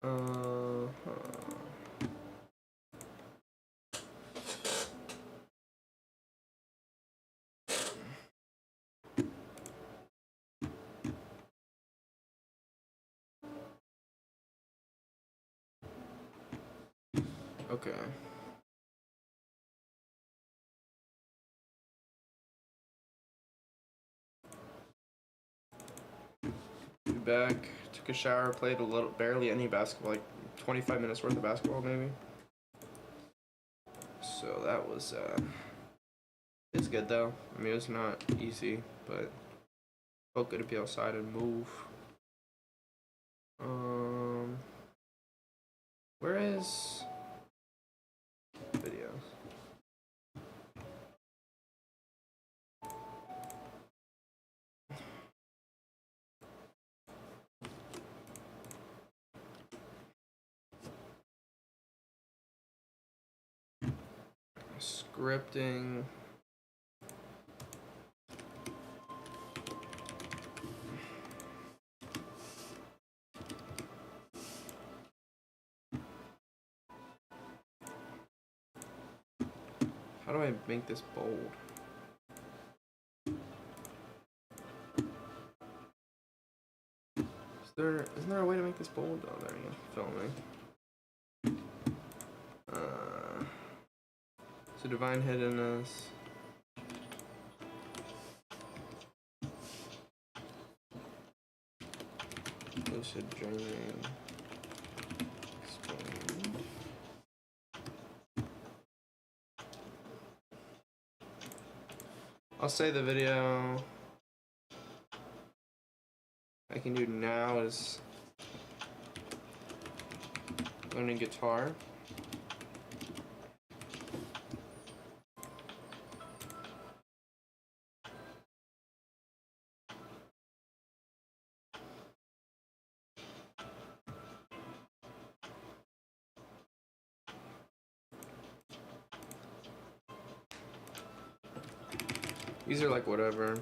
Uh, okay. Back, took a shower, played a little, barely any basketball, like 25 minutes worth of basketball maybe. So that was, it's good though. I mean, it's not easy, but felt good to be outside and move. Where is videos? Scripting. How do I make this bold? Isn't there a way to make this bold? Oh, there you go. Filming. So divine hiddenness. Lucid dreaming. Explained. I'll say the video I can do now is learning guitar. These are like whatever.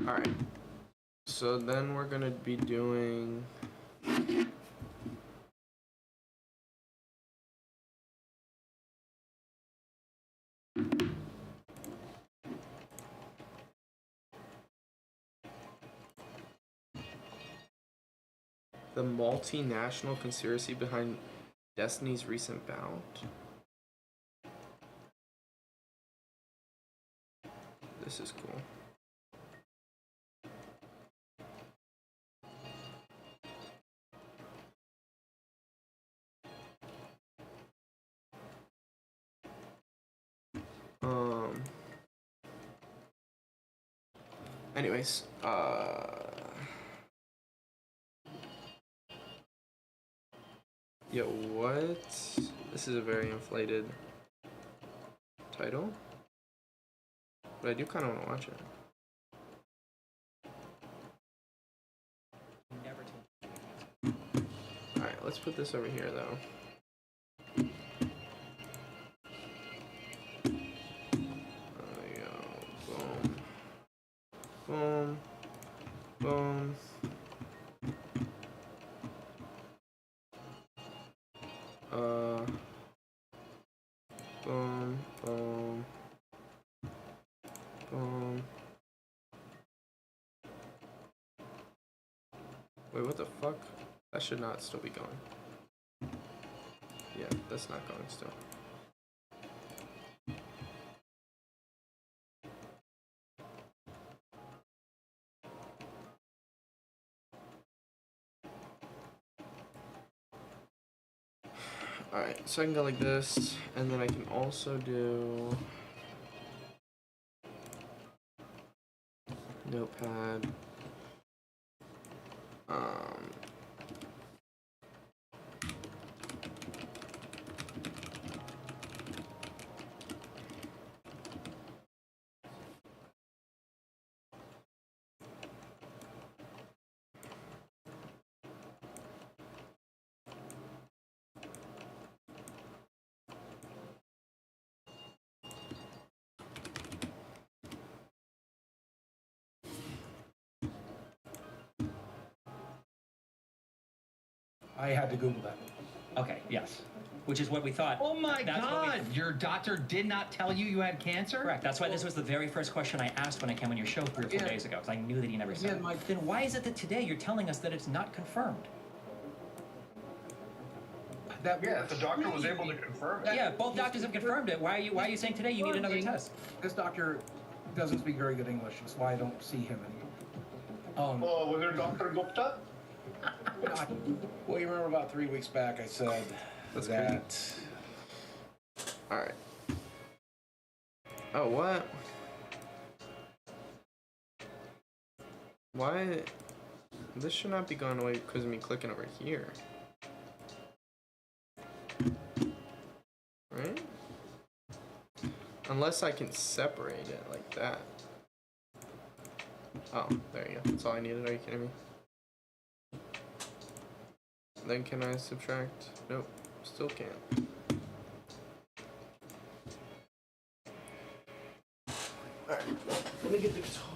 Alright. So then we're gonna be doing the multinational conspiracy behind Destiny's recent bout. This is cool. Anyways, yo, what? This is a very inflated title, but I do kind of want to watch it. Alright, let's put this over here though. Boom. Boom. Boom. Boom. Boom. Wait, what the fuck? That should not still be going. Yeah, that's not going still. Alright, so I can go like this, and then I can also do notepad. I had to Google that. Okay, yes. Which is what we thought. Oh my God! Your doctor did not tell you you had cancer? Correct. That's why this was the very first question I asked when I came on your show 3 or 4 days ago, because I knew that he never said it. Then why is it that today you're telling us that it's not confirmed? If the doctor was able to confirm it. Yeah, both doctors have confirmed it. Why are you saying today you need another test? This doctor doesn't speak very good English. That's why I don't see him anymore. Oh, was it Dr. Gupta? Well, you remember about 3 weeks back I said That's that... Alright. Oh, what? Why? This should not be going away because of me clicking over here. Right? Unless I can separate it like that. Oh, there you go. That's all I needed. Are you kidding me? Then can I subtract? Nope. Still can't. Alright. Let me get the guitar.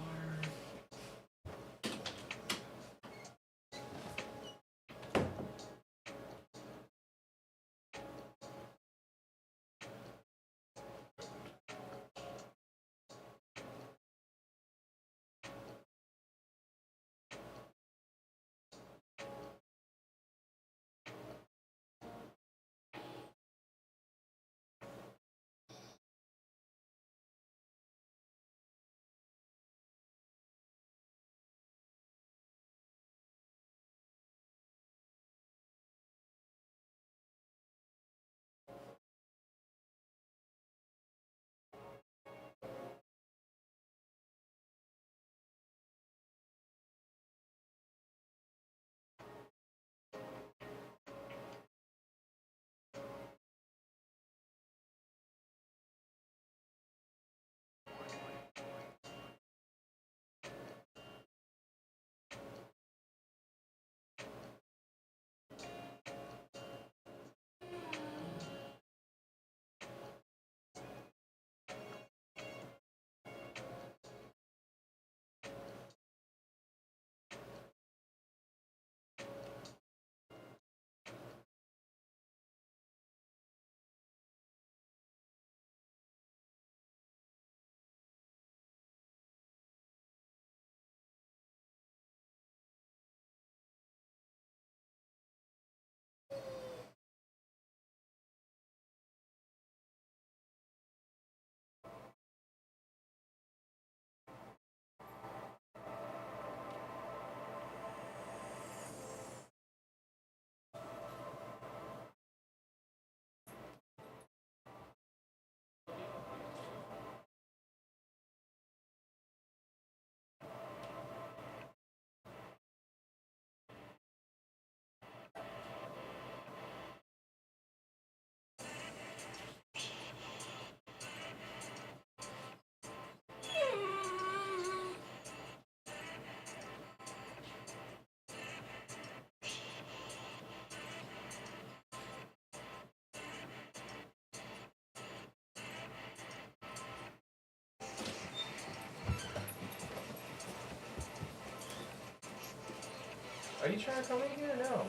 Are you trying to come in here? No.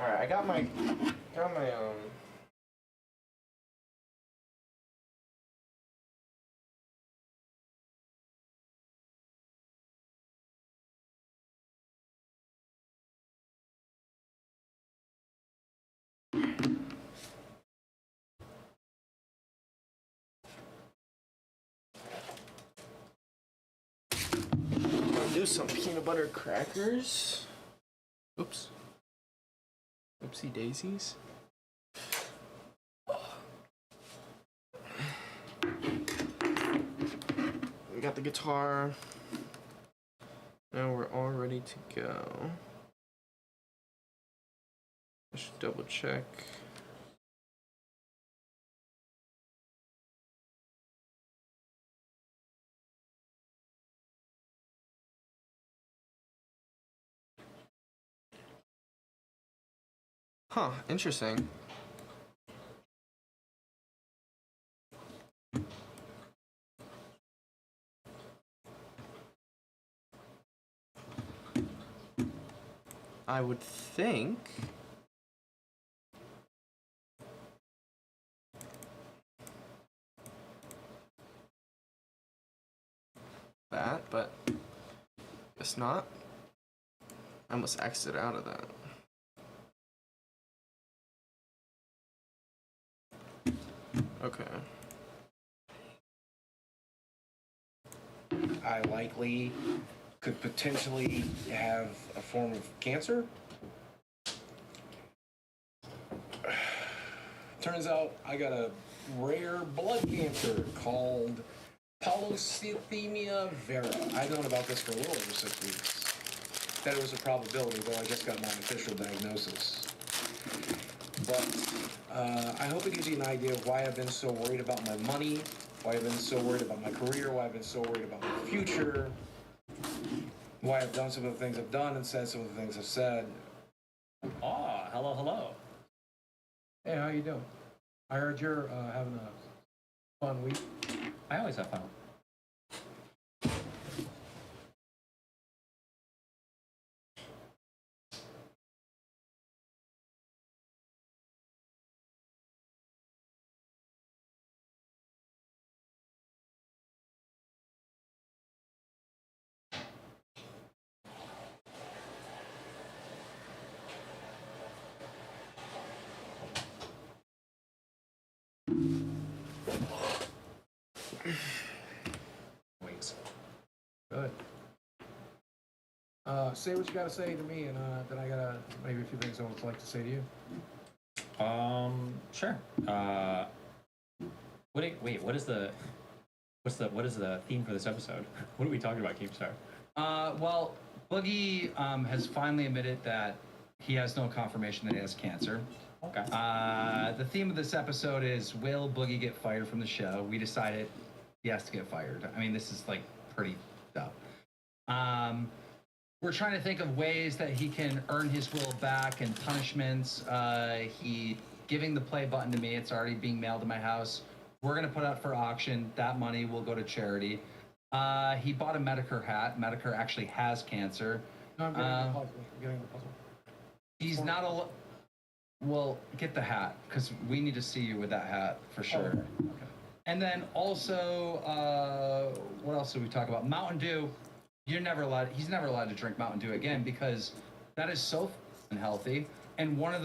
Alright, I got my do some peanut butter crackers. Oops. Oopsie daisies. We got the guitar. Now we're all ready to go. I should double check. Huh, interesting. I would think that, but guess not. I must exit out of that. Okay. I likely could potentially have a form of cancer. Turns out I got a rare blood cancer called polycythemia vera. I've known about this for a little over 6 weeks. That it was a probability, though I just got my official diagnosis. But I hope it gives you an idea of why I've been so worried about my money, why I've been so worried about my career, why I've been so worried about my future, why I've done some of the things I've done and said some of the things I've said. Oh, hello, hello. Hey, how you doing? I heard you're having a fun week. I always have fun. Weeks. Good. Say what you got to say to me, and then I got maybe a few things I would like to say to you. Sure. What is the theme for this episode? What are we talking about, Keepstar? Well, Boogie has finally admitted that he has no confirmation that he has cancer. Okay. The theme of this episode is, will Boogie get fired from the show? We decided he has to get fired. I mean, this is like pretty dumb. We're trying to think of ways that he can earn his will back and punishments. He giving the play button to me. It's already being mailed to my house. We're going to put out for auction. That money will go to charity. He bought a Medicare hat. Medicare actually has cancer. No, I'm getting the puzzle. I'm getting the puzzle. He's not a... Well, get the hat, because we need to see you with that hat for sure. Okay. And then also, what else did we talk about? Mountain Dew. He's never allowed to drink Mountain Dew again, because that is so unhealthy. And one of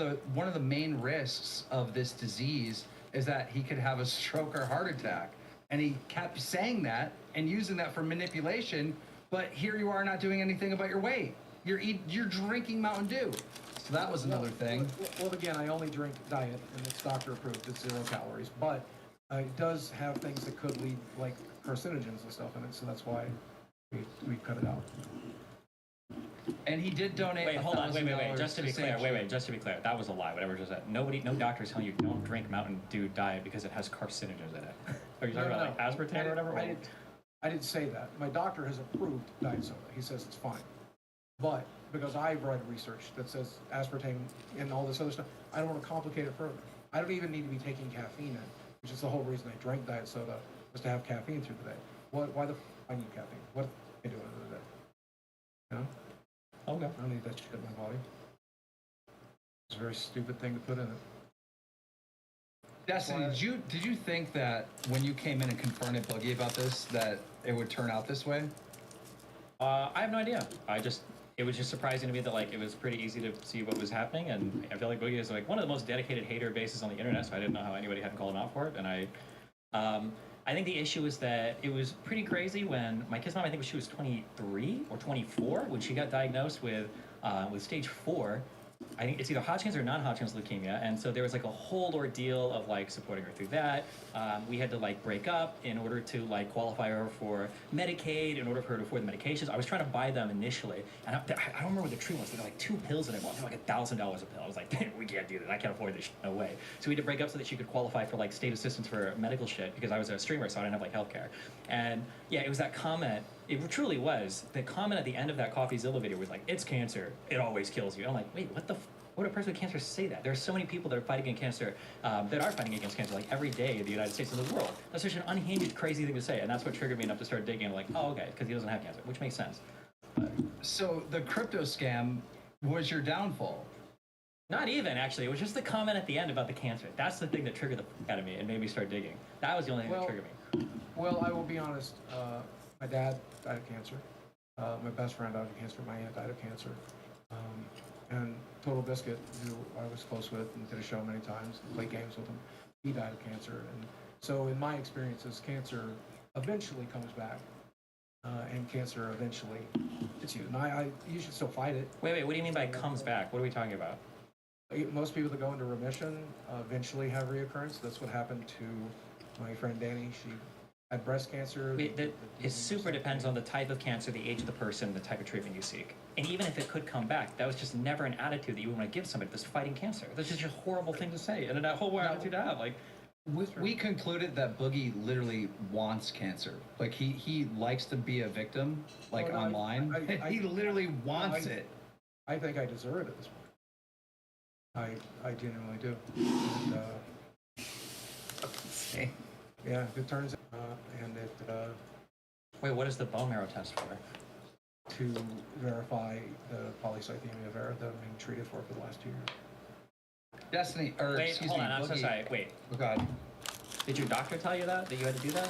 the main risks of this disease is that he could have a stroke or heart attack. And he kept saying that and using that for manipulation, but here you are not doing anything about your weight. You're drinking Mountain Dew. So that was another thing. Well, again, I only drink diet, and it's doctor approved. It's 0 calories, but it does have things that could lead, like carcinogens and stuff in it. So that's why we cut it out. And he did donate. Wait, hold on. Wait. $1,000 Just to be clear. Just to be clear. That was a lie. Whatever just said. No doctor's telling you don't drink Mountain Dew diet because it has carcinogens in it. Are you talking about like aspartame or whatever? I didn't say that. My doctor has approved diet soda. He says it's fine. But because I've read research that says aspartame and all this other stuff, I don't want to complicate it further. I don't even need to be taking caffeine in, which is the whole reason I drank diet soda, was to have caffeine through the day. Why the I need caffeine? What am I doing in the day? You know? Okay. I don't need that shit in my body. It's a very stupid thing to put in it. Destiny, did you think that when you came in and confronted Boogie about this, that it would turn out this way? I have no idea. It was just surprising to me that like it was pretty easy to see what was happening, and I feel like Boogie is like one of the most dedicated hater bases on the internet, so I didn't know how anybody hadn't called him out for it. And I think the issue is that it was pretty crazy when my kid's mom, I think she was 23 or 24 when she got diagnosed with stage 4. I think it's either Hodgkin's or non-Hodgkin's leukemia, and so there was like a whole ordeal of like supporting her through that. We had to like break up in order to like qualify her for Medicaid, in order for her to afford the medications. I was trying to buy them initially, and I don't remember what the treatment was. They were like 2 pills that I bought. They were like $1,000 a pill. I was like, we can't do that. I can't afford this. No way. So we had to break up so that she could qualify for like state assistance for medical shit because I was a streamer, so I didn't have like healthcare. And yeah, it was that comment. It truly was. The comment at the end of that CoffeeZilla video was like, "It's cancer. It always kills you." I'm like, wait, what the? What would a person with cancer say that? There are so many people that are fighting against cancer, that are fighting against cancer, like every day in the United States and the world. That's such an unhinged, crazy thing to say, and that's what triggered me enough to start digging. Like, oh, okay, because he doesn't have cancer, which makes sense. But So the crypto scam was your downfall. not even actually. It was just the comment at the end about the cancer. That's the thing that triggered the fuck out of me and made me start digging. That was the only thing that triggered me. Well, I will be honest. My dad died of cancer. My best friend died of cancer. My aunt died of cancer. And Total Biscuit, who I was close with and did a show many times, played games with him, he died of cancer. And so in my experiences, cancer eventually comes back. And cancer eventually hits you. And you should still fight it. Wait, what do you mean by comes back? What are we talking about? Most people that go into remission eventually have reoccurrence. That's what happened to my friend Danny. She had breast cancer. It super depends on the type of cancer, the age of the person, the type of treatment you seek. And even if it could come back, that was just never an attitude that you would want to give somebody that's fighting cancer. That's just a horrible thing to say, and a horrible attitude to have. Like, We concluded that Boogie literally wants cancer. Like he likes to be a victim, like Oh, no, online. He literally wants it. I think I deserve it at this point. I genuinely do. And, yeah, it turns out, and it wait, what is the bone marrow test for? to verify the polycythemia vera that I've been treated for the last 2 years. Destiny, or Wait, excuse hold me, on, I'm so Boogie. sorry. Wait, Oh God. did your doctor tell you that you had to do that?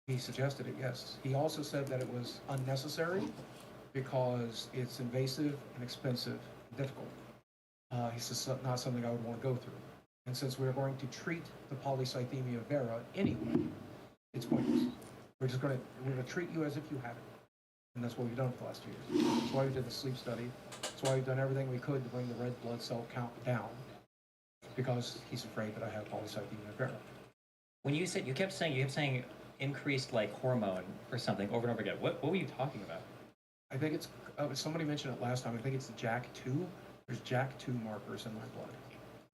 He suggested it, yes. He also said that it was unnecessary because it's invasive and expensive and difficult. He says it's not something I would want to go through. And since we're going to treat the polycythemia vera anyway, it's pointless. We're going to treat you as if you have it. And that's what we've done for the last 2 years. That's why we did the sleep study. That's why we've done everything we could to bring the red blood cell count down, because he's afraid that I have polycythemia vera. When you kept saying increased like hormone or something over and over again. What were you talking about? I think it's, somebody mentioned it last time, I think it's the JAK2. There's JAK2 markers in my blood,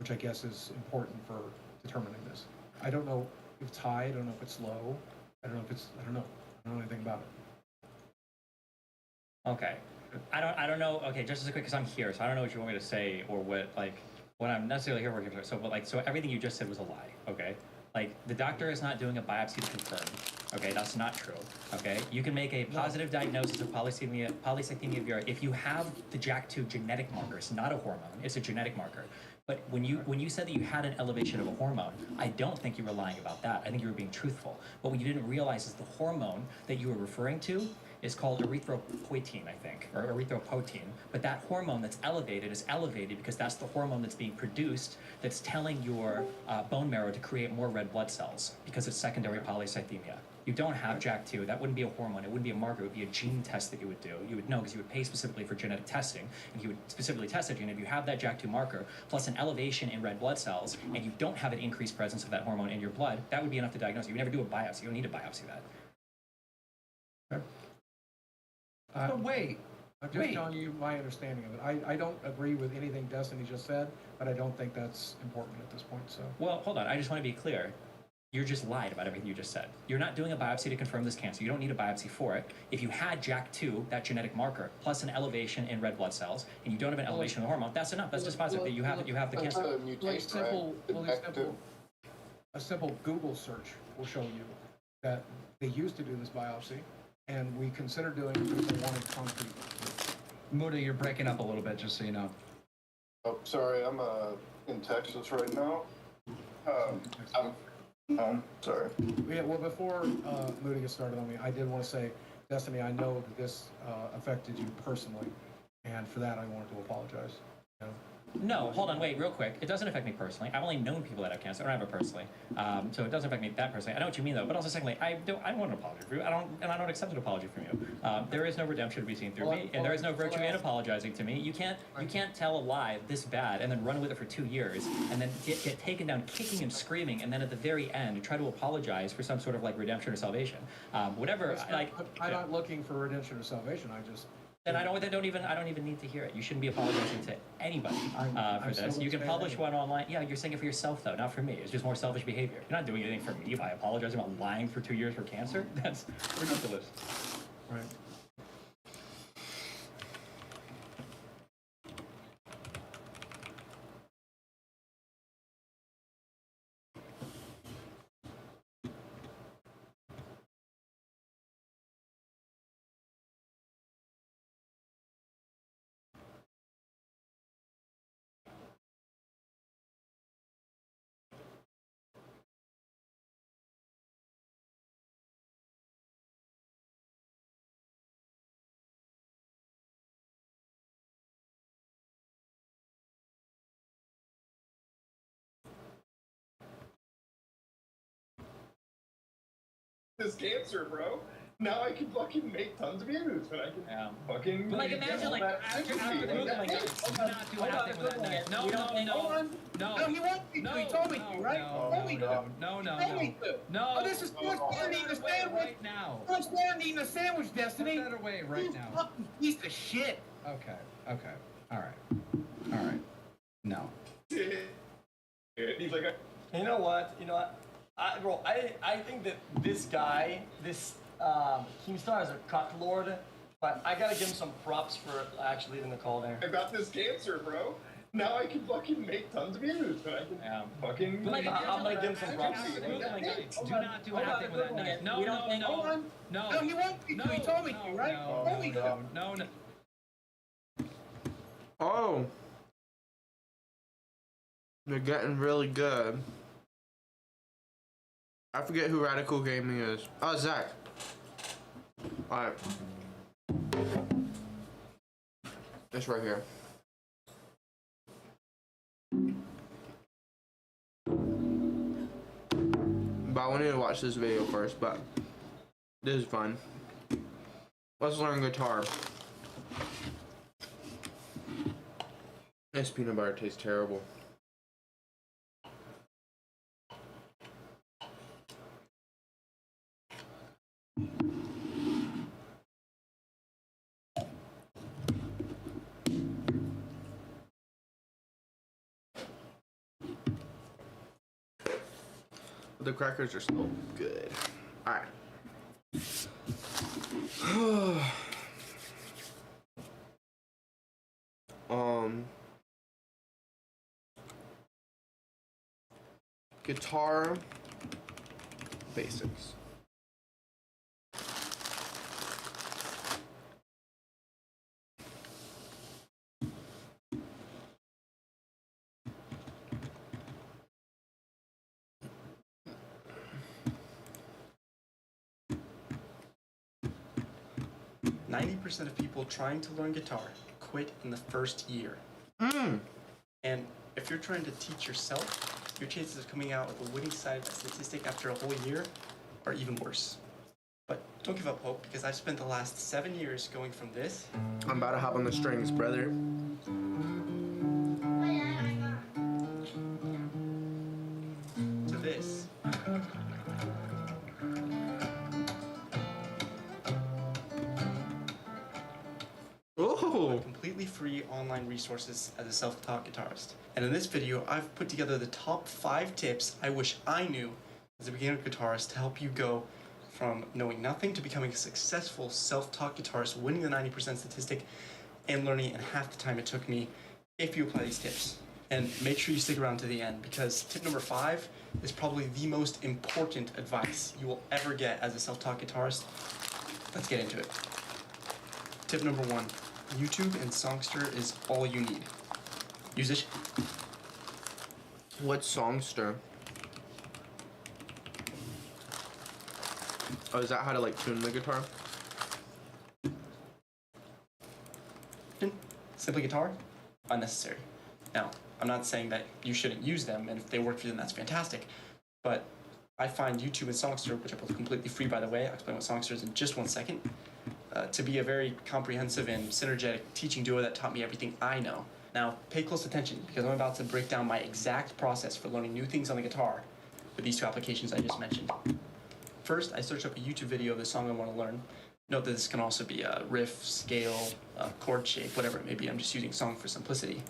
which I guess is important for determining this. I don't know if it's high, I don't know if it's low, I don't know anything about it. Okay. I don't know. Okay, just as a quick, because I'm here, so I don't know what you want me to say or what I'm necessarily here for. So everything you just said was a lie. Okay. Like the doctor is not doing a biopsy to confirm. Okay, that's not true. Okay, you can make a positive diagnosis of polycythemia vera if you have the JAK2 genetic marker. It's not a hormone; it's a genetic marker. But when you said that you had an elevation of a hormone, I don't think you were lying about that. I think you were being truthful. But what you didn't realize is the hormone that you were referring to is called erythropoietin, I think, or erythropoietin. But that hormone that's elevated is elevated because that's the hormone that's being produced that's telling your bone marrow to create more red blood cells because it's secondary polycythemia. You don't have JAK2. That wouldn't be a hormone. It wouldn't be a marker. It would be a gene test that you would do. You would know because you would pay specifically for genetic testing, and you would specifically test that gene. If you have that JAK2 marker plus an elevation in red blood cells, and you don't have an increased presence of that hormone in your blood, that would be enough to diagnose it. You would never do a biopsy. You don't need to biopsy that. But wait. I'm just telling you my understanding of it. I don't agree with anything Destiny just said, but I don't think that's important at this point. So Well, hold on. I just want to be clear. you're just lied about everything you just said. You're not doing a biopsy to confirm this cancer. You don't need a biopsy for it. If you had JAK2, that genetic marker, plus an elevation in red blood cells, and you don't have an elevation in the hormone, that's enough. That's just positive that you have the cancer. A simple Google search will show you that they used to do this biopsy, and we considered doing it because they wanted concrete. Muda, you're breaking up a little bit, just so you know. Oh, sorry, I'm in Texas right now. I'm home. Sorry. Yeah, well, before Moody gets started on me, I did want to say, Destiny, I know that this affected you personally, and for that I wanted to apologize. You know? No, hold on, wait, real quick. It doesn't affect me personally. I've only known people that have cancer. I don't have it personally, so it doesn't affect me that personally. I know what you mean though, but also secondly, I don't want an apology from you. I don't accept an apology from you. There is no redemption to be seen through me, and there is no virtue in apologizing to me. You can't tell a lie this bad and then run with it for 2 years and then get taken down kicking and screaming, and then at the very end try to apologize for some sort of like redemption or salvation. Whatever. I'm not looking for redemption or salvation. I just. Then I don't even need to hear it. You shouldn't be apologizing to anybody for this. You can publish one online. Yeah, you're saying it for yourself though, not for me. It's just more selfish behavior. You're not doing anything for me by apologizing about lying for 2 years for cancer. That's ridiculous. Right. This cancer, bro. Now I can fucking make tons of views, and I can fucking. But like imagine like after the movie, like do not do anything with that knife. No. No, he won't be. He told me to, right? No. He told me to. No. Oh, this is George Clooney eating a sandwich. Right now. George Clooney eating a sandwich, Destiny. Put that away right You now. fucking piece of shit. Okay. All right. No. He's like, You know what? I think that this guy, this Keemstar is a cuck lord, but I gotta give him some props for actually leaving the call there. I got this cancer, bro. Now I can fucking make tons of views, and I can fucking. But like I'm gonna give him some props. Do not do anything with that knife. No. No, he won't be. He told me to, right? He told me to. No. Oh. They're getting really good. I forget who Radical Gaming is. Oh, Zach. Alright. It's right here. But I wanted to watch this video first, but this is fun. Let's learn guitar. This peanut butter tastes terrible. The crackers are still good. Alright. Guitar basics. %90 of people trying to learn guitar quit in the first year. And if you're trying to teach yourself, your chances of coming out with a winning side of that statistic after a whole year are even worse. But don't give up hope, because I've spent the last 7 years going from this. I'm about to hop on the strings, brother. To this. Oh, Completely free online resources as a self-taught guitarist. And in this video, I've put together the top 5 tips I wish I knew as a beginner guitarist to help you go from knowing nothing to becoming a successful self-taught guitarist, winning the 90% statistic, and learning in half the time it took me if you apply these tips. And make sure you stick around to the end, because tip number 5 is probably the most important advice you will ever get as a self-taught guitarist. Let's get into it. Tip number 1, YouTube and Songster is all you need. Use it. What's Songster? Oh, is that how to like tune the guitar? Simply guitar, unnecessary. Now, I'm not saying that you shouldn't use them, and if they work for you, then that's fantastic. But I find YouTube and Songster, which are both completely free, by the way, I'll explain what Songster is in just 1 second, to be a very comprehensive and synergetic teaching duo that taught me everything I know. Now, pay close attention, because I'm about to break down my exact process for learning new things on the guitar with these 2 applications I just mentioned. First, I search up a YouTube video of the song I want to learn. Note that this can also be a riff, scale, chord shape, whatever it may be. I'm just using song for simplicity,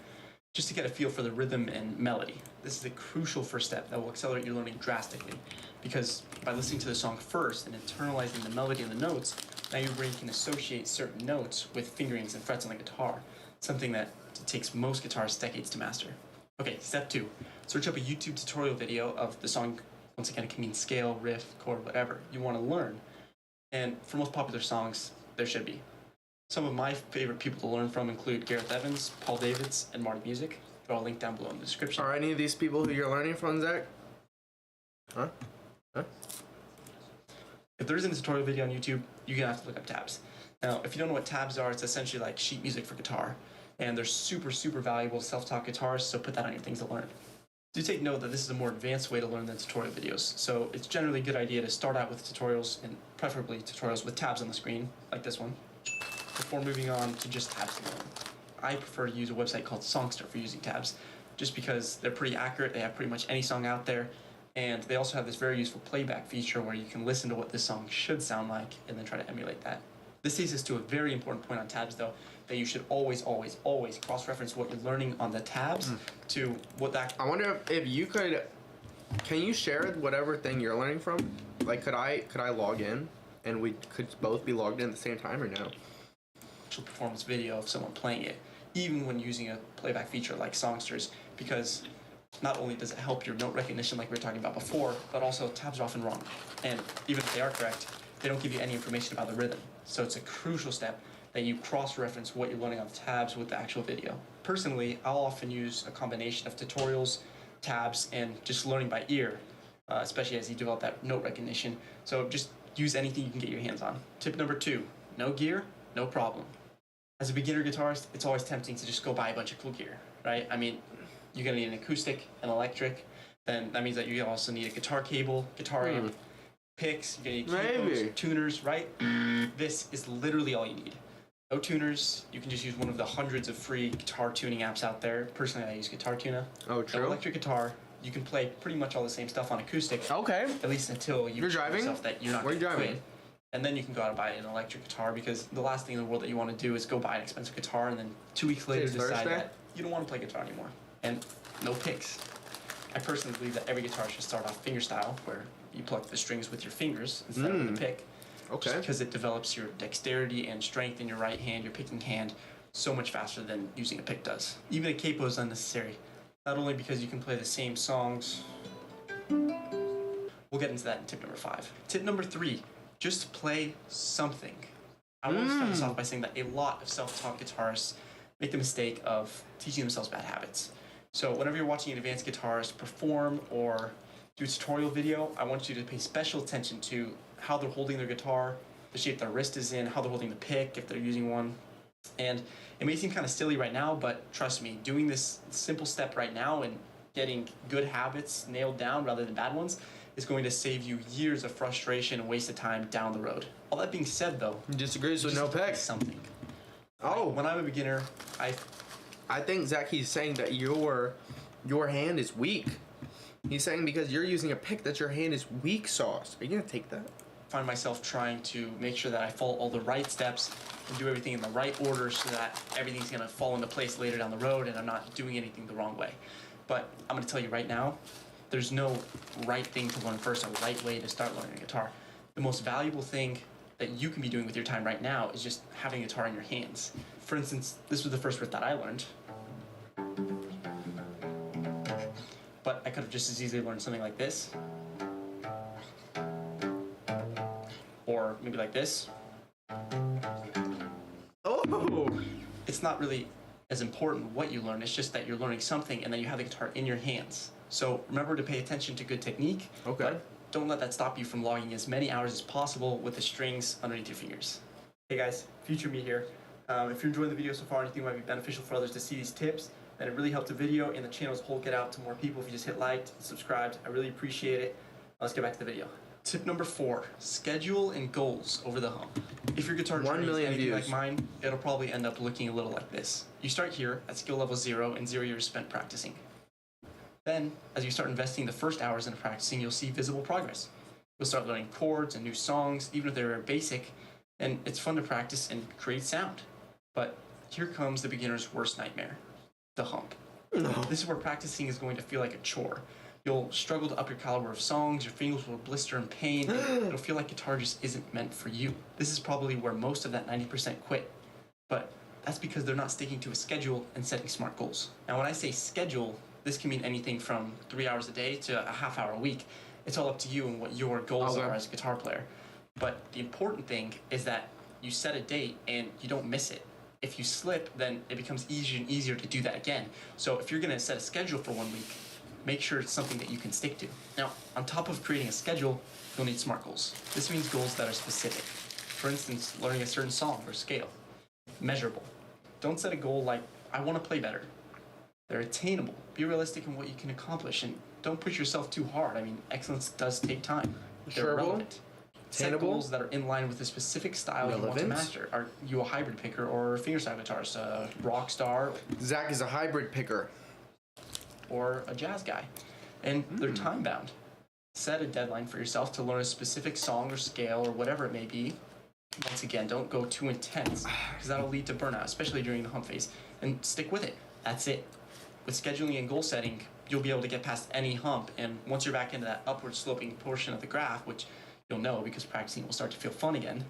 just to get a feel for the rhythm and melody. This is a crucial first step that will accelerate your learning drastically, because by listening to the song first and internalizing the melody and the notes, now your brain can associate certain notes with fingerings and frets on the guitar, something that it takes most guitarists decades to master. Okay, step 2. Search up a YouTube tutorial video of the song. Once again, it can mean scale, riff, chord, whatever you want to learn. And for most popular songs, there should be. Some of my favorite people to learn from include Gareth Evans, Paul Davids, and Marty Music. They're all linked down below in the description. Are any of these people who you're learning from, Zach? Huh? If there isn't a tutorial video on YouTube, you're gonna have to look up tabs. Now, if you don't know what tabs are, it's essentially like sheet music for guitar. And they're super, super valuable to self-taught guitarists, so put that on your things to learn. Do take note that this is a more advanced way to learn than tutorial videos, so it's generally a good idea to start out with tutorials, and preferably tutorials with tabs on the screen, like this one, before moving on to just tabs alone. I prefer to use a website called Songster for using tabs, just because they're pretty accurate, they have pretty much any song out there, and they also have this very useful playback feature where you can listen to what this song should sound like and then try to emulate that. This takes us to a very important point on tabs, though, that you should always, always, always cross-reference what you're learning on the tabs to what that... I wonder if you could... Can you share whatever thing you're learning from? Like, could I log in and we could both be logged in at the same time, or no? Actual performance video of someone playing it, even when using a playback feature like Songster's, because not only does it help your note recognition like we were talking about before, but also tabs are often wrong. And even if they are correct, they don't give you any information about the rhythm. So it's a crucial step that you cross-reference what you're learning on the tabs with the actual video. Personally, I'll often use a combination of tutorials, tabs, and just learning by ear, especially as you develop that note recognition. So just use anything you can get your hands on. Tip number 2, no gear, no problem. As a beginner guitarist, it's always tempting to just go buy a bunch of cool gear, right? I mean, you're gonna need an acoustic, an electric, then that means that you also need a guitar cable, guitar amp, picks, you're gonna need keyboards, tuners, right? This is literally all you need. No tuners, you can just use one of the hundreds of free guitar tuning apps out there. Personally, I use Guitar Tuna. Oh, true. No electric guitar, you can play pretty much all the same stuff on acoustic. Okay. At least until you're driving? yourself that you're not Where are you gonna driving? quit. And then you can go out and buy an electric guitar, because the last thing in the world that you want to do is go buy an expensive guitar and then 2 weeks later Today's decide Thursday? that you don't want to play guitar anymore. And no picks. I personally believe that every guitar should start off fingerstyle, where you pluck the strings with your fingers instead of with the pick. Okay. Just because it develops your dexterity and strength in your right hand, your picking hand, so much faster than using a pick does. Even a capo is unnecessary, not only because you can play the same songs. We'll get into that in tip number 5. Tip number 3, just play something. I want to start this off by saying that a lot of self-taught guitarists make the mistake of teaching themselves bad habits. So whenever you're watching an advanced guitarist perform or do a tutorial video, I want you to pay special attention to how they're holding their guitar, the shape their wrist is in, how they're holding the pick, if they're using one. And it may seem kind of silly right now, but trust me, doing this simple step right now and getting good habits nailed down rather than bad ones is going to save you years of frustration and wasted time down the road. All that being said, though, He disagrees with just no play pick. something. Oh, When I'm a beginner, I think Zach, he's saying that your hand is weak. He's saying because you're using a pick that your hand is weak sauce. Are you gonna take that? find myself trying to make sure that I follow all the right steps and do everything in the right order so that everything's gonna fall into place later down the road and I'm not doing anything the wrong way. But I'm gonna tell you right now, there's no right thing to learn first, a right way to start learning a guitar. The most valuable thing that you can be doing with your time right now is just having a guitar in your hands. For instance, this was the first riff that I learned. But I could have just as easily learned something like this. Or maybe like this. Oh! It's not really as important what you learn, it's just that you're learning something and then you have the guitar in your hands. So remember to pay attention to good technique. Okay. But don't let that stop you from logging as many hours as possible with the strings underneath your fingers. Hey guys, future me here. If you're enjoying the video so far and you think it might be beneficial for others to see these tips, then it really helps the video and the channel as a whole get out to more people if you just hit like and subscribe. I really appreciate it. Let's get back to the video. Tip number 4, schedule and goals over the hump. If your guitar 1 journey is million anything views. like mine, it'll probably end up looking a little like this. You start here at skill level 0 and 0 years spent practicing. Then, as you start investing the first hours into practicing, you'll see visible progress. You'll start learning chords and new songs, even if they're basic, and it's fun to practice and create sound. But here comes the beginner's worst nightmare, the hump. No. This is where practicing is going to feel like a chore. You'll struggle to up your caliber of songs, your fingers will blister in pain, and it'll feel like guitar just isn't meant for you. This is probably where most of that 90% quit. But that's because they're not sticking to a schedule and setting smart goals. Now when I say schedule, this can mean anything from 3 hours a day to a half hour a week. It's all up to you and what your goals Okay. are as a guitar player. But the important thing is that you set a date and you don't miss it. If you slip, then it becomes easier and easier to do that again. So if you're gonna set a schedule for 1 week, make sure it's something that you can stick to. Now, on top of creating a schedule, you'll need SMART goals. This means goals that are specific. For instance, learning a certain song or scale. Measurable. Don't set a goal like, I want to play better. They're attainable. Be realistic in what you can accomplish, and don't push yourself too hard. I mean, excellence does take time. They're Shareable? relevant. Set Attainable? goals that are in line with the specific style you want to Relevant? master. Are you a hybrid picker or fingerstyle guitarist, a rock star, Zach is a hybrid picker. or a jazz guy? And they're time bound. Set a deadline for yourself to learn a specific song or scale or whatever it may be. Once again, don't go too intense because that'll lead to burnout, especially during the hump phase. And stick with it. That's it. With scheduling and goal setting, you'll be able to get past any hump. And once you're back into that upward sloping portion of the graph, which you'll know because practicing will start to feel fun again,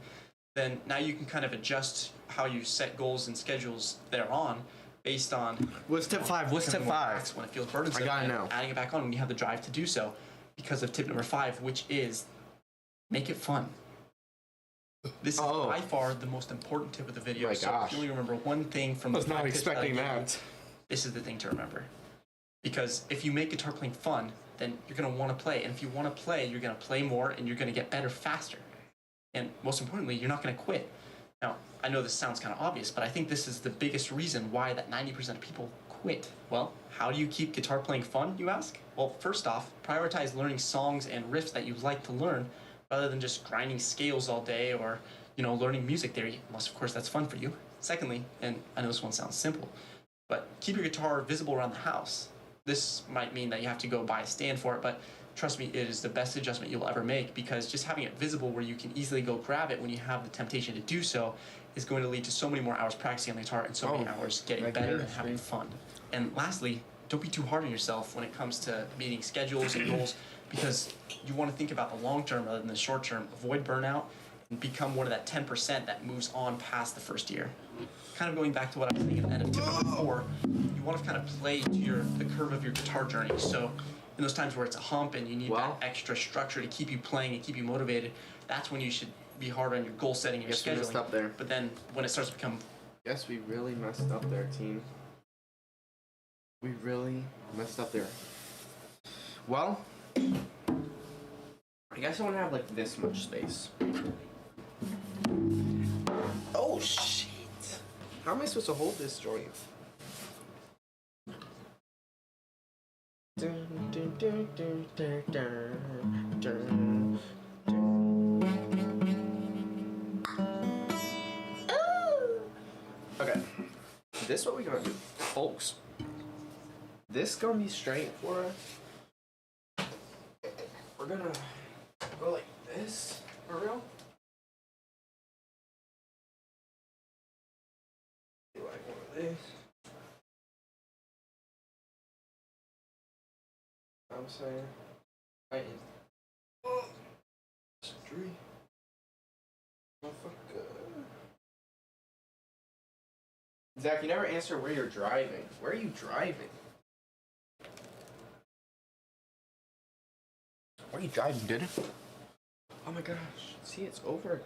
then now you can kind of adjust how you set goals and schedules thereon based on What's tip 5? What's tip becoming more 5? relaxed when it feels burdensome I gotta and know. adding it back on when you have the drive to do so because of tip number 5, which is make it fun. This is Oh. by far the most important tip of the video. My so gosh. if you only remember one thing from I was the not 5 tips that I expecting gave you, that. this is the thing to remember. Because if you make guitar playing fun, then you're going to want to play. And if you want to play, you're going to play more and you're going to get better faster. And most importantly, you're not going to quit. Now, I know this sounds kind of obvious, but I think this is the biggest reason why that 90% of people quit. Well, how do you keep guitar playing fun, you ask? Well, first off, prioritize learning songs and riffs that you like to learn rather than just grinding scales all day or, learning music theory, unless of course that's fun for you. Secondly, and I know this one sounds simple, but keep your guitar visible around the house. This might mean that you have to go buy a stand for it, but trust me, it is the best adjustment you'll ever make because just having it visible where you can easily go grab it when you have the temptation to do so is going to lead to so many more hours practicing on the guitar and so many hours getting right better there, and having fun. And lastly, don't be too hard on yourself when it comes to meeting schedules and goals because you want to think about the long term rather than the short term. Avoid burnout and become one of that 10% that moves on past the first year. Kind of going back to what I was thinking at the end of tip number 4, you want to kind of play to the curve of your guitar journey. So in those times where it's a hump and you need that extra structure to keep you playing and keep you motivated, that's when you should be hard on your goal setting and your Guess we messed scheduling. up there. But then when it starts to become Guess we really messed up there, team. We really messed up there. Well, I guess I want to have like this much space. Oh shit! How am I supposed to hold this joint? Dun, dun, dun, dun, dun, dun, dun, dun. Okay, this is what we're gonna do, folks. This gonna be straight for us. We're gonna go like this, for real. Do like one of this. what I'm saying? Right. Street. Motherfucker. Zach, you never answer where you're driving. Where are you driving? Where are you driving, dude? Oh my gosh. See, it's over again.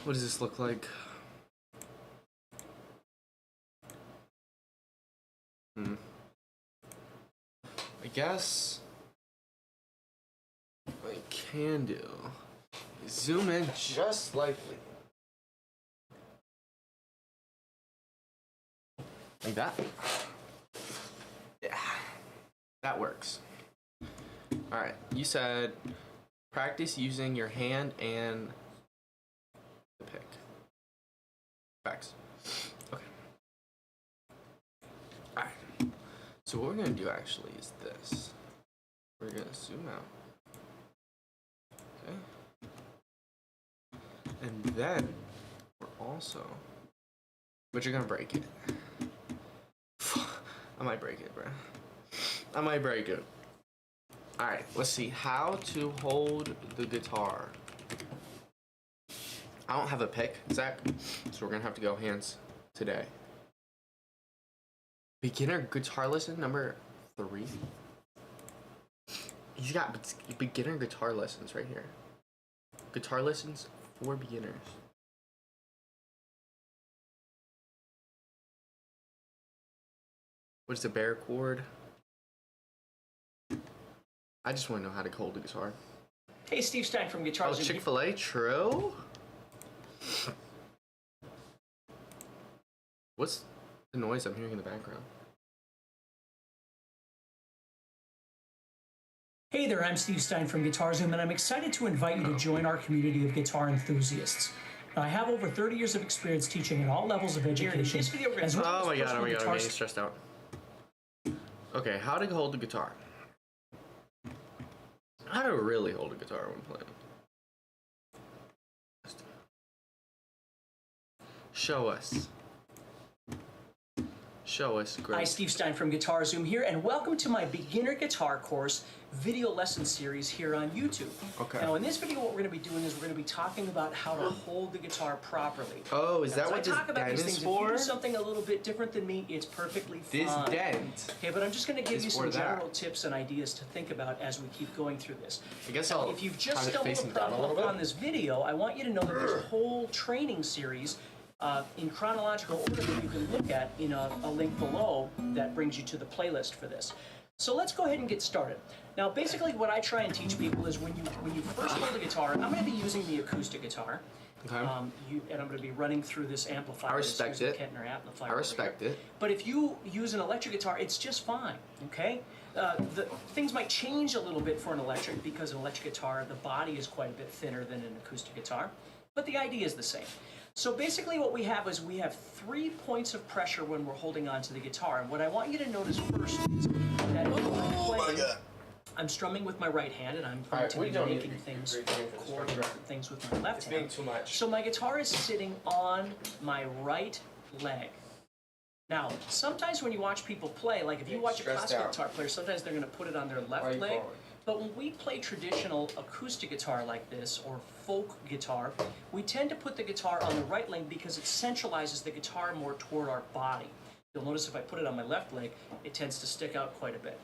What does this look like? I guess what I can do is zoom in just slightly. Like that. Yeah. That works. Alright, you said practice using your hand and the pick. Facts. Okay. Alright. So what we're gonna do actually is this. We're gonna zoom out. Okay. And then we're also, but you're gonna break it. I might break it, bro. I might break it. Alright, let's see how to hold the guitar. I don't have a pick, Zach, so we're gonna have to go hands today. Beginner guitar lesson number 3. He's got beginner guitar lessons right here. Guitar lessons for beginners. What is the bare chord? I just want to know how to hold the guitar. Hey, Steve Stein from Guitar Oh, Zoom. Chick-fil-A, true? What's the noise I'm hearing in the background? Hey there, I'm Steve Stein from Guitar Zoom, and I'm excited to invite you to join our community of guitar enthusiasts. Now, I have over 30 years of experience teaching at all levels of education. As well Oh my as god, personal I'm guitar getting stressed out. Okay, how to hold the guitar. How to really hold a guitar when playing. Show us. Show us, great. Hi, Steve Stein from Guitar Zoom here, and welcome to my beginner guitar course video lesson series here on YouTube. Okay. Now, in this video, what we're going to be doing is we're going to be talking about how to hold the guitar properly. Oh, is that Now, what as I this talk about dent these is things, if you for? do something a little bit different than me, it's perfectly fine. This dent. Okay, but I'm just going to give is you for some that. general tips and ideas to think about as we keep going through this. I guess Now, I'll if you've have just it stumbled facing down a little upon bit. this video, I want you to know that there's a whole training series in chronological order that you can look at in a link below that brings you to the playlist for this. So let's go ahead and get started. Now, basically, what I try and teach people is when you first hold a guitar, I'm going to be using the acoustic guitar. Okay. And I'm going to be running through this amplifier. I respect this it. Kentner amplifier I over respect here. it. But if you use an electric guitar, it's just fine, okay? Things might change a little bit for an electric because an electric guitar, the body is quite a bit thinner than an acoustic guitar, but the idea is the same. So basically what we have is we have 3 points of pressure when we're holding onto the guitar. And what I want you to notice first is that when I'm playing, I'm strumming with my right hand and I'm going Alright, to we be don't need making to be things, doing for this chording program. things with my left It's hand. being too much. So my guitar is sitting on my right leg. Now, sometimes when you watch people play, like if you watch a Stressed classical out. guitar player, sometimes they're going to put it on their Why are left you leg. falling? But when we play traditional acoustic guitar like this, or folk guitar, we tend to put the guitar on the right leg because it centralizes the guitar more toward our body. You'll notice if I put it on my left leg, it tends to stick out quite a bit.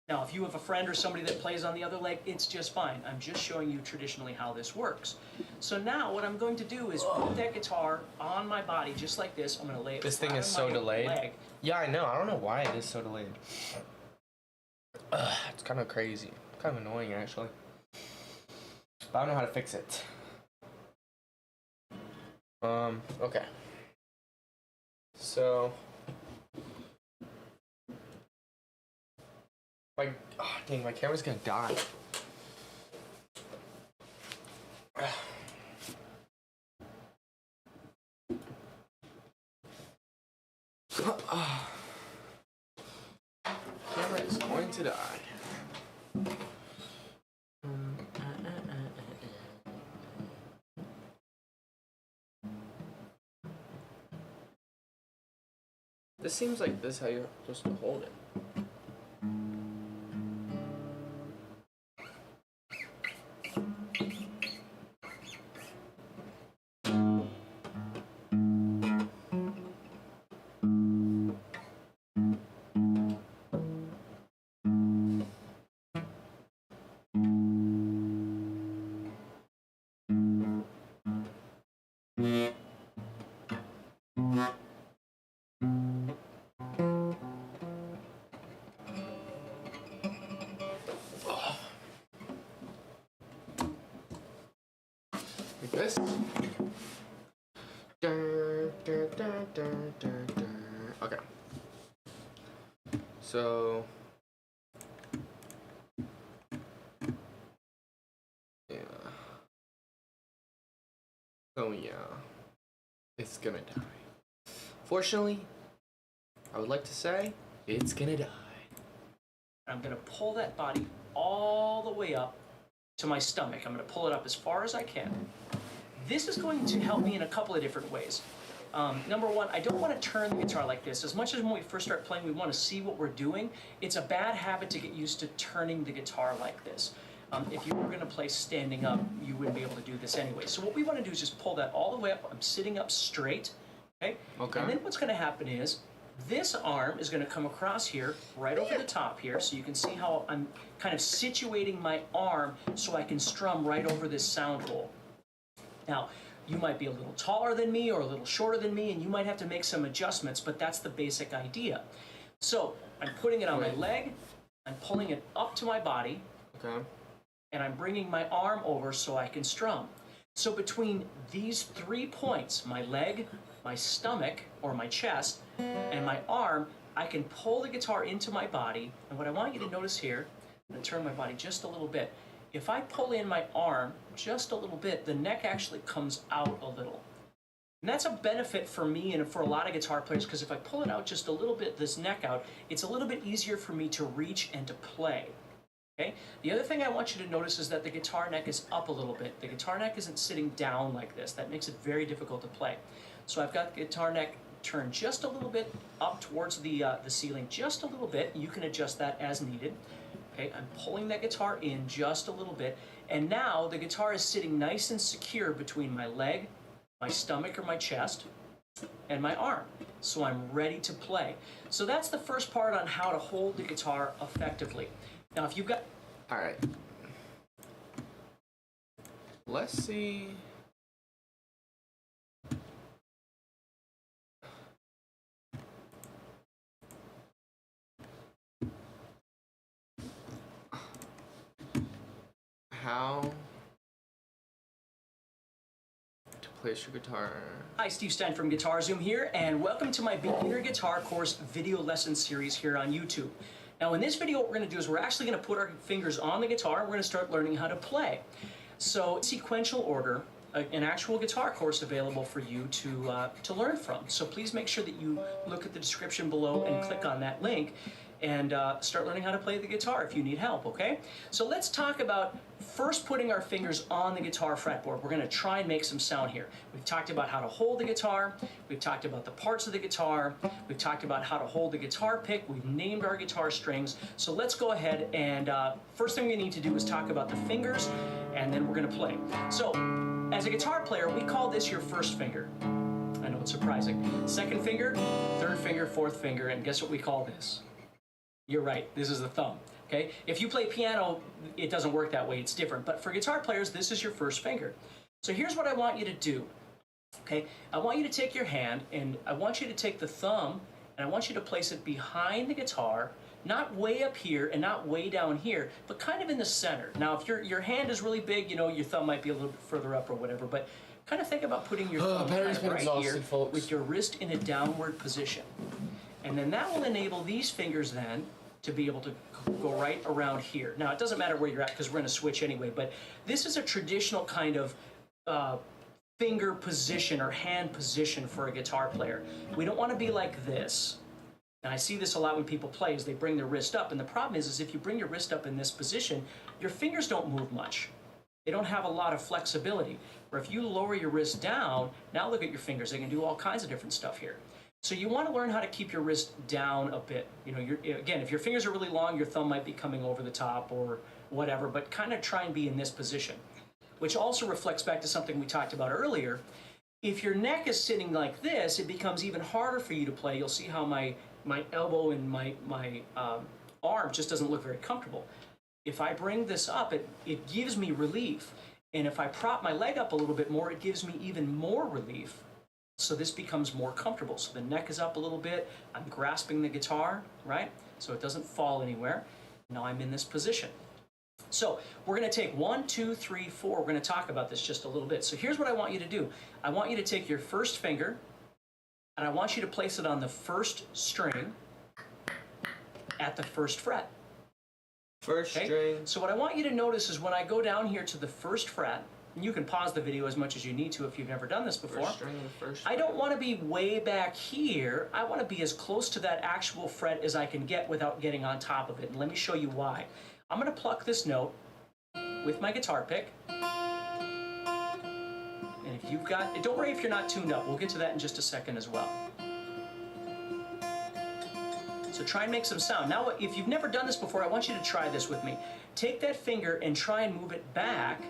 Now, if you have a friend or somebody that plays on the other leg, it's just fine. I'm just showing you traditionally how this works. So now what I'm going to do is put that guitar on my body just like this. I'm going to lay it This thing flat is on so my delayed. leg. Yeah, I know. I don't know why it is so delayed. It's kind of crazy. Kind of annoying, actually. But I don't know how to fix it. Okay. So... dang, my camera's gonna die. Camera is going to die. This seems like this is how you're supposed to hold it. Like this. Dun, dun, dun, dun, dun, dun. Okay. So. Yeah. Oh yeah. It's gonna die. Fortunately, I would like to say it's gonna die. I'm gonna pull that body all the way up to my stomach. I'm gonna pull it up as far as I can. This is going to help me in a couple of different ways. Number one, I don't want to turn the guitar like this. As much as when we first start playing, we want to see what we're doing. It's a bad habit to get used to turning the guitar like this. If you were going to play standing up, you wouldn't be able to do this anyway. So what we want to do is just pull that all the way up. I'm sitting up straight, okay? Okay. And then what's going to happen is this arm is going to come across here, right over the top here, so you can see how I'm kind of situating my arm so I can strum right over this sound hole. Now, you might be a little taller than me or a little shorter than me, and you might have to make some adjustments, but that's the basic idea. So I'm putting it on my leg, I'm pulling it up to my body, Okay. and I'm bringing my arm over so I can strum. So between these 3 points, my leg, my stomach, or my chest, and my arm, I can pull the guitar into my body. And what I want you to notice here, I'm going to turn my body just a little bit. If I pull in my arm just a little bit, the neck actually comes out a little. And that's a benefit for me and for a lot of guitar players, because if I pull it out just a little bit, this neck out, it's a little bit easier for me to reach and to play. Okay? The other thing I want you to notice is that the guitar neck is up a little bit. The guitar neck isn't sitting down like this. That makes it very difficult to play. So I've got the guitar neck turned just a little bit up towards the ceiling, just a little bit. You can adjust that as needed. Okay, I'm pulling that guitar in just a little bit, and now the guitar is sitting nice and secure between my leg, my stomach or my chest, and my arm. So I'm ready to play. So that's the first part on how to hold the guitar effectively. Now, if you've got... All right. Let's see. How to place your guitar. Hi, Steve Stein from Guitar Zoom here, and welcome to my Beginner Guitar Course video lesson series here on YouTube. Now, in this video, what we're going to do is we're actually going to put our fingers on the guitar, and we're going to start learning how to play. So, sequential order, an actual guitar course available for you to learn from. So please make sure that you look at the description below and click on that link and start learning how to play the guitar if you need help, okay? So let's talk about first putting our fingers on the guitar fretboard. We're going to try and make some sound here. We've talked about how to hold the guitar. We've talked about the parts of the guitar. We've talked about how to hold the guitar pick. We've named our guitar strings. So let's go ahead and first thing we need to do is talk about the fingers, and then we're going to play. So as a guitar player, we call this your first finger. I know it's surprising. Second finger, third finger, fourth finger, and guess what we call this? You're right, this is the thumb, okay? If you play piano, it doesn't work that way, it's different. But for guitar players, this is your first finger. So here's what I want you to do, okay? I want you to take your hand, and I want you to take the thumb, and I want you to place it behind the guitar, not way up here and not way down here, but kind of in the center. Now, if your hand is really big, you know, your thumb might be a little bit further up or whatever, but kind of think about putting your thumb kind of right here with your wrist in a downward position. And then that will enable these fingers then to be able to go right around here. Now, it doesn't matter where you're at because we're going to switch anyway, but this is a traditional kind of finger position or hand position for a guitar player. We don't want to be like this. And I see this a lot when people play is they bring their wrist up, and the problem is if you bring your wrist up in this position, your fingers don't move much. They don't have a lot of flexibility. Or if you lower your wrist down, now look at your fingers. They can do all kinds of different stuff here. So you want to learn how to keep your wrist down a bit. You know, again, if your fingers are really long, your thumb might be coming over the top or whatever, but kind of try and be in this position, which also reflects back to something we talked about earlier. If your neck is sitting like this, it becomes even harder for you to play. You'll see how my elbow and my arm just doesn't look very comfortable. If I bring this up, it gives me relief. And if I prop my leg up a little bit more, it gives me even more relief. So this becomes more comfortable. So the neck is up a little bit. I'm grasping the guitar, right? So it doesn't fall anywhere. Now I'm in this position. So we're going to take 1, 2, 3, 4. We're going to talk about this just a little bit. So here's what I want you to do. I want you to take your first finger, and I want you to place it on the first string at the first fret. First Okay? string. So what I want you to notice is when I go down here to the first fret, and you can pause the video as much as you need to if you've never done this before. First string of the first. I don't want to be way back here. I want to be as close to that actual fret as I can get without getting on top of it. And let me show you why. I'm going to pluck this note with my guitar pick. And if you've got, don't worry if you're not tuned up. We'll get to that in just a second as well. So try and make some sound. Now, if you've never done this before, I want you to try this with me. Take that finger and try and move it back.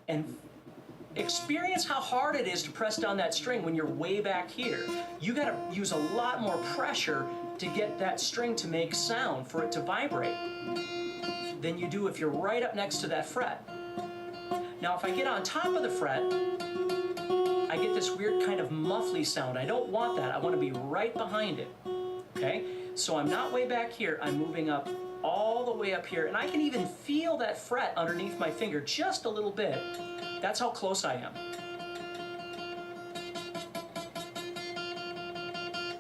And experience how hard it is to press down that string when you're way back here. You got to use a lot more pressure to get that string to make sound, for it to vibrate, than you do if you're right up next to that fret. Now, if I get on top of the fret, I get this weird kind of muffly sound. I don't want that. I want to be right behind it. Okay? So I'm not way back here. I'm moving up all the way up here, and I can even feel that fret underneath my finger just a little bit. That's how close I am.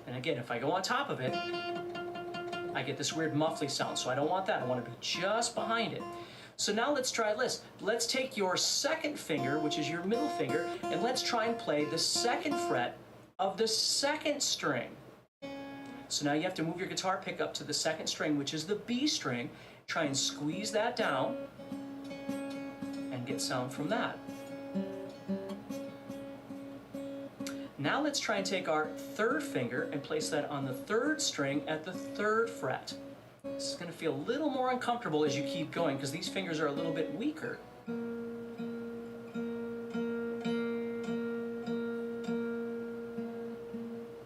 And again, if I go on top of it, I get this weird muffly sound, so I don't want that. I want to be just behind it. So now let's try this. Let's take your second finger, which is your middle finger, and let's try and play the second fret of the second string. So now you have to move your guitar pick up to the second string, which is the B string. Try and squeeze that down and get sound from that. Now let's try and take our third finger and place that on the third string at the third fret. This is going to feel a little more uncomfortable as you keep going because these fingers are a little bit weaker.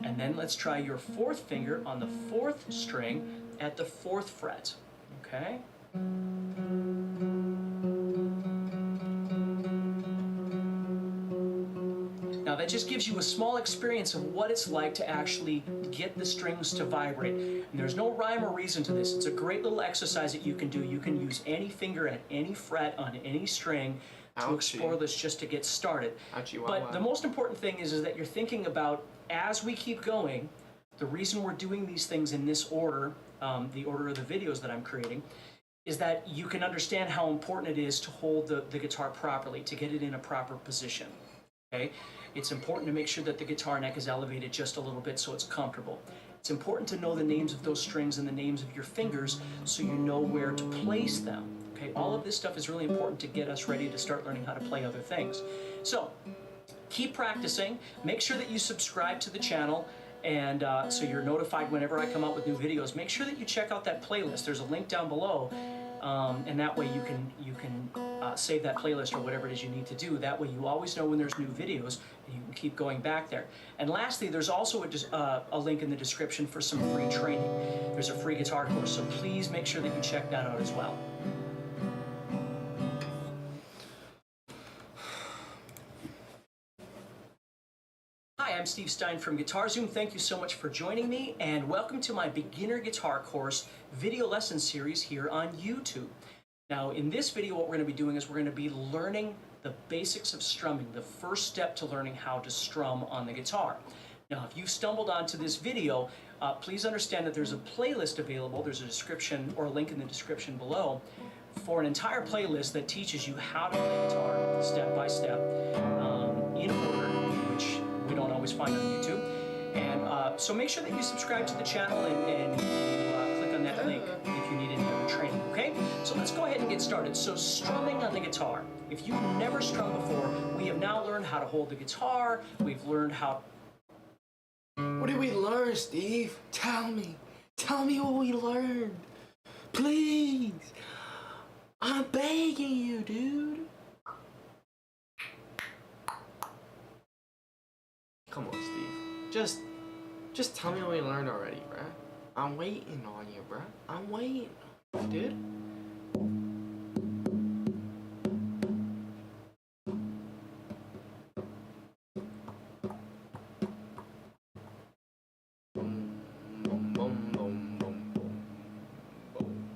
And then let's try your fourth finger on the fourth string at the fourth fret. Okay? Now that just gives you a small experience of what it's like to actually get the strings to vibrate. And there's no rhyme or reason to this. It's a great little exercise that you can do. You can use any finger at any fret on any string to explore this just to get started. But the most important thing is that you're thinking about, as we keep going, the reason we're doing these things in this order, the order of the videos that I'm creating, is that you can understand how important it is to hold the guitar properly, to get it in a proper position. Okay? It's important to make sure that the guitar neck is elevated just a little bit so it's comfortable. It's important to know the names of those strings and the names of your fingers so you know where to place them. Okay? All of this stuff is really important to get us ready to start learning how to play other things. So, keep practicing. Make sure that you subscribe to the channel, and so you're notified whenever I come out with new videos. Make sure that you check out that playlist. There's a link down below, and that way you can save that playlist or whatever it is you need to do. That way you always know when there's new videos, and you can keep going back there. And lastly, there's also a link in the description for some free training. There's a free guitar course, so please make sure that you check that out as well. Hi, I'm Steve Stein from Guitar Zoom. Thank you so much for joining me, and welcome to my beginner guitar course video lesson series here on YouTube. Now, in this video, what we're going to be doing is we're going to be learning the basics of strumming, the first step to learning how to strum on the guitar. Now, if you've stumbled onto this video, please understand that there's a playlist available. There's a description or a link in the description below for an entire playlist that teaches you how to play guitar step by step in order, which we don't always find on YouTube. And so make sure that you subscribe to the channel and you click on that link if you need any other training, okay? So let's go ahead and get started. So strumming on the guitar. If you've never strummed before, we have now learned how to hold the guitar. We've learned how. What did we learn, Steve? Tell me. Tell me what we learned. Please. I'm begging you, dude. Come on, Steve. Just tell me what we learned already, bruh. I'm waiting on you, bruh. I'm waiting, dude. Boom, boom, boom, boom, boom, boom, boom.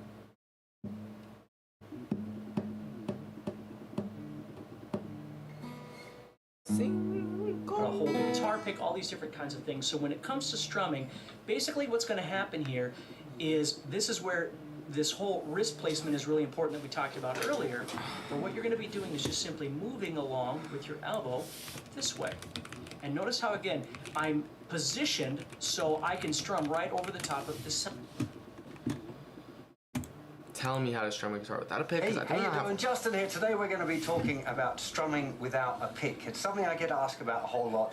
Sing, How to hold the guitar pick, all these different kinds of things. So when it comes to strumming, basically what's going to happen here is this is where this whole wrist placement is really important that we talked about earlier. But what you're going to be doing is just simply moving along with your elbow this way. And notice how, again, I'm positioned so I can strum right over the top of this. Tell me how to strum a guitar without a pick. Hey, 'Cause I how don't you know how. doing? Justin here. Today we're going to be talking about strumming without a pick. It's something I get asked about a whole lot.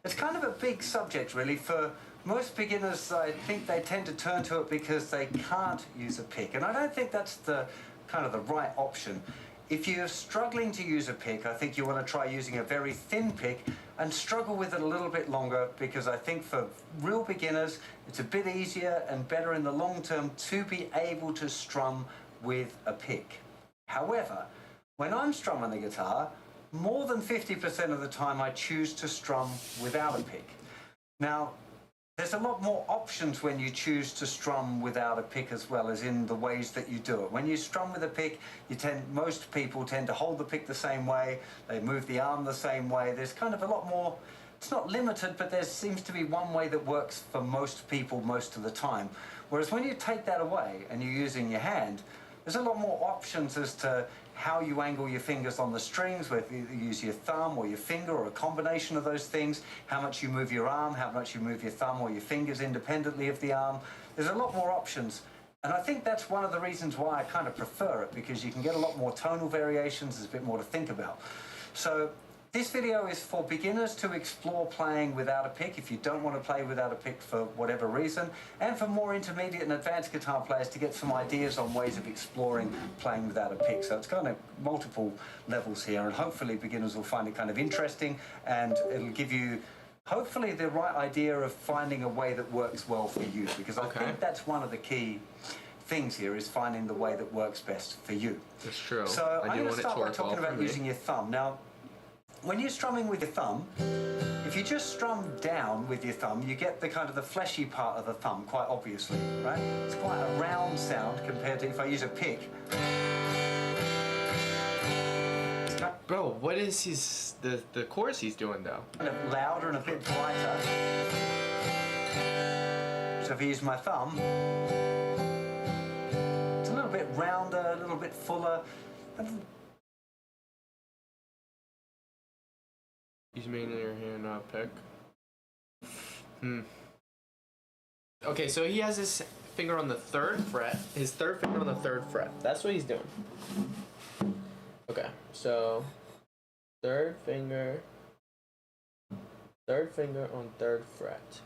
It's kind of a big subject, really. For most beginners, I think they tend to turn to it because they can't use a pick. And I don't think that's the kind of the right option. If you're struggling to use a pick, I think you want to try using a very thin pick and struggle with it a little bit longer, because I think for real beginners, it's a bit easier and better in the long term to be able to strum with a pick. However, when I'm strumming the guitar, more than 50% of the time I choose to strum without a pick. Now, there's a lot more options when you choose to strum without a pick, as well as in the ways that you do it. When you strum with a pick, most people tend to hold the pick the same way, they move the arm the same way. There's kind of a lot more, it's not limited, but there seems to be one way that works for most people most of the time. Whereas when you take that away and you're using your hand, there's a lot more options as to how you angle your fingers on the strings, whether you use your thumb or your finger or a combination of those things, how much you move your arm, how much you move your thumb or your fingers independently of the arm. There's a lot more options. And I think that's one of the reasons why I kind of prefer it, because you can get a lot more tonal variations, there's a bit more to think about. So this video is for beginners to explore playing without a pick if you don't want to play without a pick for whatever reason, and for more intermediate and advanced guitar players to get some ideas on ways of exploring playing without a pick. So it's kind of multiple levels here, and hopefully beginners will find it kind of interesting, and it'll give you hopefully the right idea of finding a way that works well for you, because I think that's one of the key things here, is finding the way that works best for you. That's true. So I'm going to start by well talking for about me. using your thumb. Now, when you're strumming with your thumb, if you just strum down with your thumb, you get the kind of the fleshy part of the thumb, quite obviously, right? It's quite a round sound compared to if I use a pick. Bro, what is the chorus he's doing though? Kind of louder and a bit brighter. So if I use my thumb, it's a little bit rounder, a little bit fuller. He's mainly your hand, not pick. Okay, so he has his finger on the 3rd fret. His 3rd finger on the 3rd fret. That's what he's doing. Okay, so 3rd finger on 3rd fret.